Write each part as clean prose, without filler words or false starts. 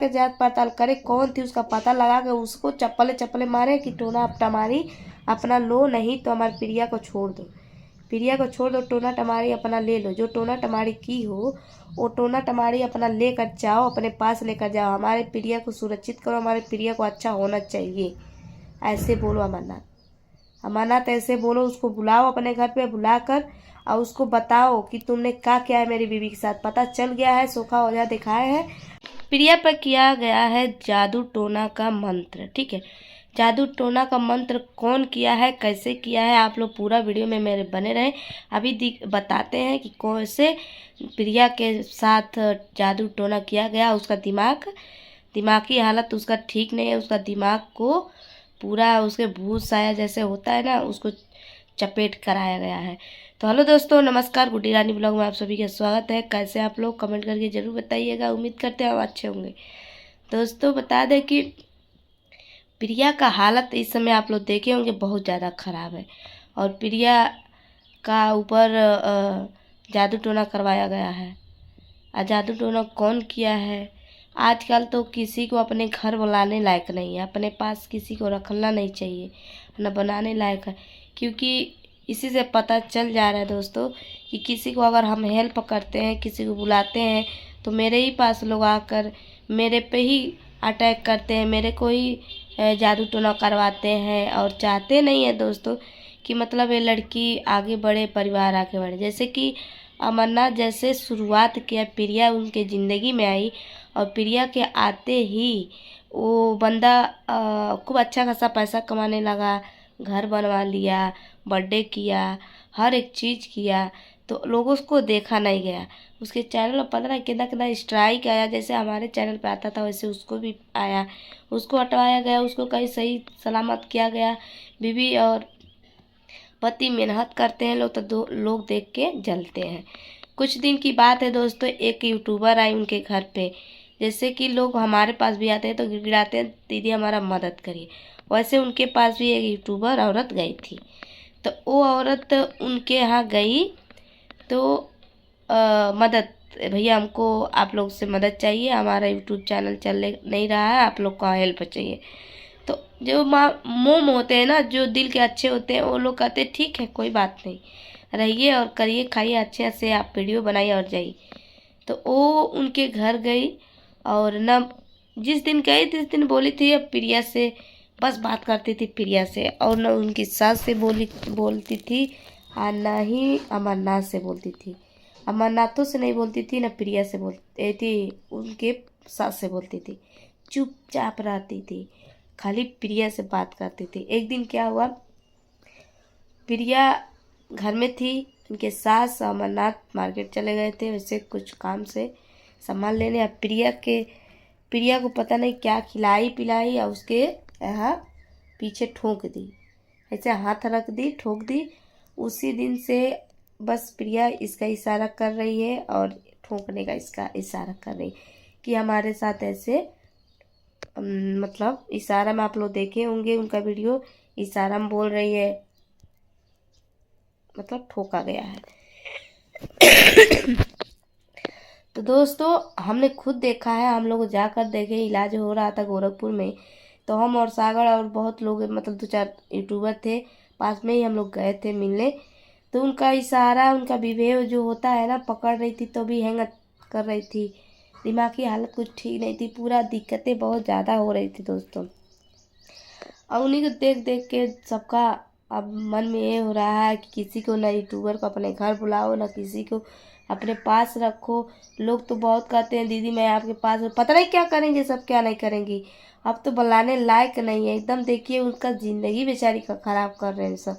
के जांच पड़ताल करे कौन थी, उसका पता लगा के उसको चप्पले चप्पले मारे कि टोना टमारी अपना लो, नहीं तो हमारी प्रिया को छोड़ दो, प्रिया को छोड़ दो, टोना टमारी अपना ले लो, जो टोना टमारी की हो वो टोना टमारी अपना लेकर जाओ, अपने पास लेकर जाओ, हमारे प्रिया को सुरक्षित करो, हमारे प्रिया को अच्छा होना चाहिए। ऐसे बोलो अमरनाथ, अमरनाथ ऐसे बोलो, उसको बुलाओ अपने घर पे बुलाकर और उसको बताओ कि तुमने क्या किया है मेरी बीवी के साथ, पता चल गया है, सोखा औजार दिखाए है, प्रिया पर किया गया है जादू टोना का मंत्र। ठीक है, जादू टोना का मंत्र कौन किया है, कैसे किया है, आप लोग पूरा वीडियो में मेरे बने रहे। अभी बताते हैं कि कैसे प्रिया के साथ जादू टोना किया गया। उसका दिमागी हालत उसका ठीक नहीं है, उसका दिमाग को पूरा उसके भूत साया जैसे होता है ना, उसको चपेट कराया गया है। तो हेलो दोस्तों, नमस्कार, गुड्डी रानी ब्लॉग में आप सभी का स्वागत है। कैसे आप लोग कमेंट करके ज़रूर बताइएगा, उम्मीद करते हैं आप अच्छे होंगे। दोस्तों बता दें कि प्रिया का हालत इस समय आप लोग देखे होंगे बहुत ज़्यादा ख़राब है और प्रिया का ऊपर जादू टोना करवाया गया है। जादू टोना कौन किया है, आजकल तो किसी को अपने घर बुलाने लायक नहीं है, अपने पास किसी को रखना नहीं चाहिए, न बनाने लायक है, क्योंकि इसी से पता चल जा रहा है दोस्तों कि किसी को अगर हम हेल्प करते हैं, किसी को बुलाते हैं, तो मेरे ही पास लोग आकर मेरे पे ही अटैक करते हैं, मेरे को ही जादू टोना करवाते हैं और चाहते नहीं है दोस्तों कि मतलब ये लड़की आगे बढ़े, परिवार आगे बढ़े। जैसे कि अमरनाथ जैसे शुरुआत किया, प्रिया उनके ज़िंदगी में आई और प्रिया के आते ही वो बंदा खूब अच्छा खासा पैसा कमाने लगा, घर बनवा लिया, बर्थडे किया, हर एक चीज़ किया, तो लोगों को देखा नहीं गया। उसके चैनल पर पता नहीं कितना कितना स्ट्राइक आया, जैसे हमारे चैनल पे आता था वैसे उसको भी आया, उसको हटवाया गया, उसको कहीं सही सलामत किया गया। बीवी और पति मेहनत करते हैं लोग, तो लोग देख के जलते हैं। कुछ दिन की बात है दोस्तों, एक यूट्यूबर आई उनके घर पे, जैसे कि लोग हमारे पास भी आते हैं तो गिड़गिड़ाते हैं दीदी हमारा मदद करिए, वैसे उनके पास भी एक यूट्यूबर औरत गई थी। तो वो औरत उनके यहाँ गई तो मदद, भैया हमको आप लोग से मदद चाहिए, हमारा यूट्यूब चैनल चल नहीं रहा है, आप लोग का हेल्प चाहिए। तो जो मोम होते हैं ना, जो दिल के अच्छे होते हैं, वो लोग कहते हैं ठीक है कोई बात नहीं, रहिए और करिए, खाइए अच्छे से, आप वीडियो बनाइए और जाइए। तो वो उनके घर गई और न जिस दिन गई थी उस दिन बोली थी अब प्रिया से बस बात करती थी प्रिया से, और न उनकी सास से बोलती थी और न ही अमरनाथ से बोलती थी, अमरनाथों से नहीं बोलती थी, न प्रिया से बोलती थी, उनके सास से बोलती थी, चुपचाप रहती थी, खाली प्रिया से बात करती थी। एक दिन क्या हुआ, प्रिया घर में थी, उनके सास अमरनाथ मार्केट चले गए थे वैसे कुछ काम से सामान लेने। अब प्रिया को पता नहीं क्या खिलाई पिलाई और उसके यहाँ पीछे ठोक दी, ऐसे हाथ रख दी, ठोक दी। उसी दिन से बस प्रिया इसका इशारा कर रही है और ठोकने का इसका इशारा कर रही कि हमारे साथ ऐसे मतलब इशारा में आप लोग देखे होंगे उनका वीडियो, इशारा में बोल रही है, मतलब ठोका गया है। तो दोस्तों हमने खुद देखा है, हम लोग जाकर देखे, इलाज हो रहा था गोरखपुर में, तो हम और सागर और बहुत लोग मतलब 2-4 यूट्यूबर थे पास में ही, हम लोग गए थे मिलने। तो उनका इशारा, उनका बिहेव जो होता है ना, पकड़ रही थी तो भी हैंग कर रही थी, दिमागी हालत कुछ ठीक नहीं थी, पूरा दिक्कतें बहुत ज़्यादा हो रही थी दोस्तों। और उन्हीं को देख देख के सबका अब मन में ये हो रहा है कि किसी को, ना यूट्यूबर को अपने घर बुलाओ, ना किसी को अपने पास रखो। लोग तो बहुत कहते हैं दीदी मैं आपके पास, पता नहीं क्या करेंगे सब, क्या नहीं करेंगी, अब तो बुलाने लायक नहीं है एकदम। देखिए उनका ज़िंदगी बेचारी का ख़राब कर रहे हैं सब।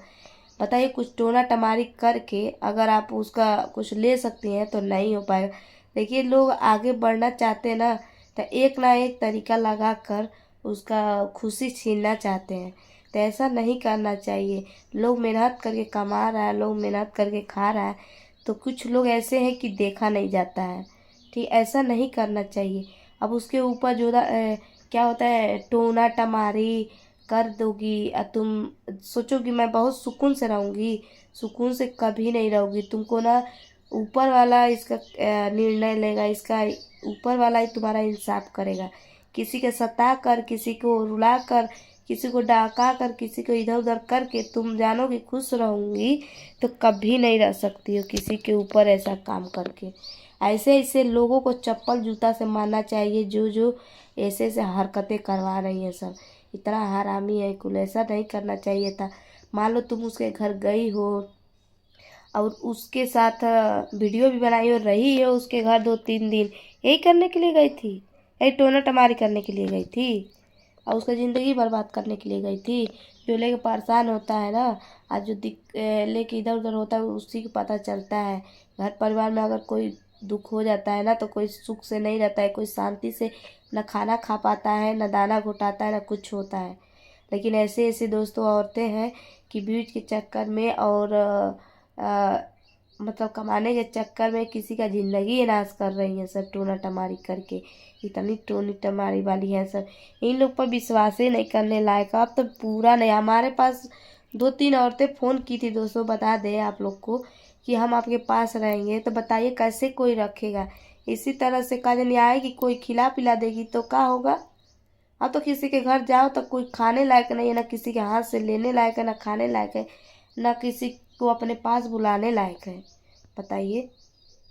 बताइए कुछ टोना टमारी करके अगर आप उसका कुछ ले सकती हैं तो नहीं हो पाएगा। देखिए लोग आगे बढ़ना चाहते हैं ना, तो एक ना एक तरीका लगा कर उसका खुशी छीनना चाहते हैं, तो ऐसा नहीं करना चाहिए। लोग मेहनत करके कमा रहा है, लोग मेहनत करके खा रहा है, तो कुछ लोग ऐसे हैं कि देखा नहीं जाता है, ठीक, ऐसा नहीं करना चाहिए। अब उसके ऊपर जो क्या होता है, टोना टमारी कर दोगी और तुम सोचोगी मैं बहुत सुकून से रहूँगी, सुकून से कभी नहीं रहूँगी। तुमको ना ऊपर वाला इसका निर्णय लेगा, इसका ऊपर वाला ही तुम्हारा इंसाफ करेगा। किसी के सता कर, किसी को रुला कर, किसी को डाका कर, किसी को इधर उधर करके तुम जानो कि खुश रहूँगी, तो कभी नहीं रह सकती हो किसी के ऊपर ऐसा काम करके। ऐसे ऐसे लोगों को चप्पल जूता से मारना चाहिए जो जो ऐसे ऐसे हरकतें करवा रही हैं सब। इतना हरामी है, कुल ऐसा नहीं करना चाहिए था। मान लो तुम उसके घर गई हो और उसके साथ वीडियो भी बनाई हो, रही हो उसके घर 2-3 दिन, यही करने के लिए गई थी? यही टोना टमारी करने के लिए गई थी? और उसका ज़िंदगी बर्बाद करने के लिए गई थी? जो लेके परेशान होता है ना, आज जो लेके इधर उधर होता है, उसी को पता चलता है। घर परिवार में अगर कोई दुख हो जाता है ना, तो कोई सुख से नहीं रहता है, कोई शांति से न खाना खा पाता है, न दाना घुटाता है, न कुछ होता है। लेकिन ऐसे ऐसे दोस्तों औरतें हैं कि व्यूज के चक्कर में और मतलब कमाने के चक्कर में किसी का ज़िंदगी नाश कर रही हैं सब, टोना टमारी करके। इतनी टोनी टमारी वाली है सब, इन लोग पर विश्वास ही नहीं करने लायक। अब तो पूरा नहीं, हमारे पास 2-3 औरतें फ़ोन की थी दोस्तों, बता दें आप लोग को कि हम आपके पास रहेंगे, तो बताइए कैसे कोई रखेगा? इसी तरह से कहा नहीं आएगी, कोई खिला पिला देगी तो क्या होगा? अब तो किसी के घर जाओ तो कोई खाने लायक नहीं है, ना किसी के हाथ से लेने लायक है, ना खाने लायक है, ना किसी को अपने पास बुलाने लायक है। बताइए,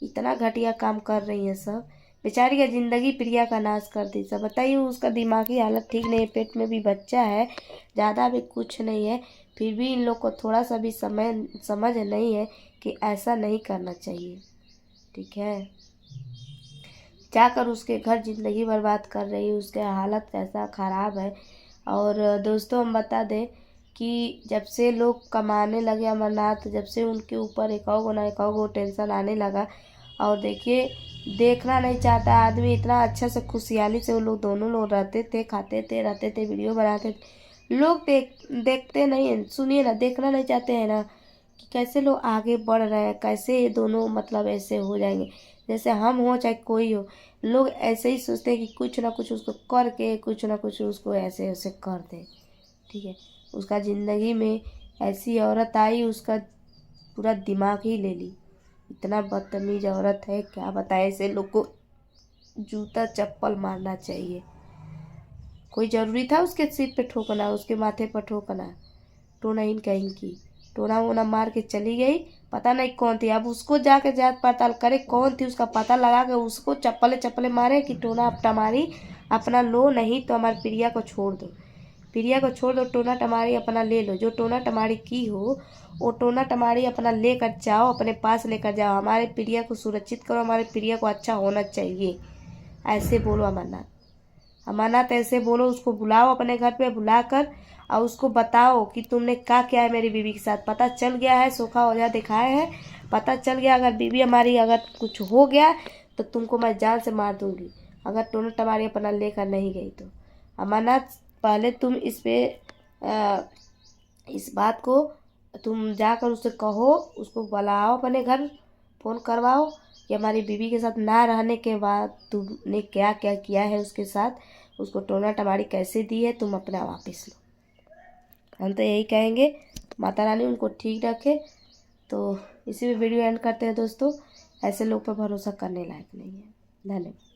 इतना घटिया काम कर रही है सब। बेचारी का ज़िंदगी प्रिया का नाश कर दी सब। बताइए, उसका दिमागी हालत ठीक नहीं है, पेट में भी बच्चा है, ज़्यादा भी कुछ नहीं है, फिर भी इन लोग को थोड़ा सा भी समझ नहीं है कि ऐसा नहीं करना चाहिए। ठीक है, जाकर उसके घर ज़िंदगी बर्बाद कर रही है, उसके हालत कैसा ख़राब है। और दोस्तों हम बता दें कि जब से लोग कमाने लगे अमरनाथ, जब से उनके ऊपर एक गो टेंशन आने लगा, और देखिए देखना नहीं चाहता आदमी, इतना अच्छा से खुशहाली से वो लोग दोनों लोग रहते थे, खाते थे, रहते थे, वीडियो बनाते थे। लोग देखते नहीं हैं, सुनिए ना, देखना नहीं चाहते हैं ना कि कैसे लोग आगे बढ़ रहे हैं, कैसे ये दोनों मतलब ऐसे हो जाएंगे। जैसे हम हो चाहे कोई हो, लोग ऐसे ही सोचते हैं कि कुछ ना कुछ उसको करके कुछ ना कुछ उसको ऐसे ऐसे कर दे। ठीक है, उसका ज़िंदगी में ऐसी औरत आई, उसका पूरा दिमाग ही ले ली। इतना बदतमीज औरत है, क्या बताए। ऐसे लोग को जूता चप्पल मारना चाहिए। कोई ज़रूरी था उसके सिर पे ठोकना, उसके माथे पर ठोकना? टोना इन कहीं की टोना वोना मार के चली गई, पता नहीं कौन थी। अब उसको जाके जांच पड़ताल करे कौन थी, उसका पता लगा के उसको चप्पले चप्पले मारे कि टोना अब टमारी अपना लो, नहीं तो हमारी प्रिया को छोड़ दो। प्रिया को छोड़ दो, टोना टमारी अपना ले लो। जो टोना टमारी की हो वो टोना टमारी अपना लेकर जाओ, अपने पास लेकर जाओ। हमारे प्रिया को सुरक्षित करो, हमारे प्रिया को अच्छा होना चाहिए। ऐसे बोलो अमरनाथ। अमरनाथ ऐसे बोलो, उसको बुलाओ अपने घर पे, बुलाकर और उसको बताओ कि तुमने क्या किया है मेरी बीवी के साथ। पता चल गया है, सोखा ओझा दिखाए है, पता चल गया। अगर बीवी हमारी अगर कुछ हो गया तो तुमको मैं जान से मार दूंगी, अगर टोना टमारी अपना लेकर नहीं गई तो। अमरनाथ, पहले तुम इस बात को तुम जाकर उससे कहो, उसको बुलाओ अपने घर, फ़ोन करवाओ कि हमारी बीवी के साथ ना रहने के बाद तुमने क्या क्या किया है उसके साथ, उसको टोना टमारी कैसे दी है, तुम अपना वापस लो। हम तो यही कहेंगे, माता रानी उनको ठीक रखे। तो इसी में वीडियो एंड करते हैं दोस्तों। ऐसे लोग पर भरोसा करने लायक नहीं है। धन्यवाद।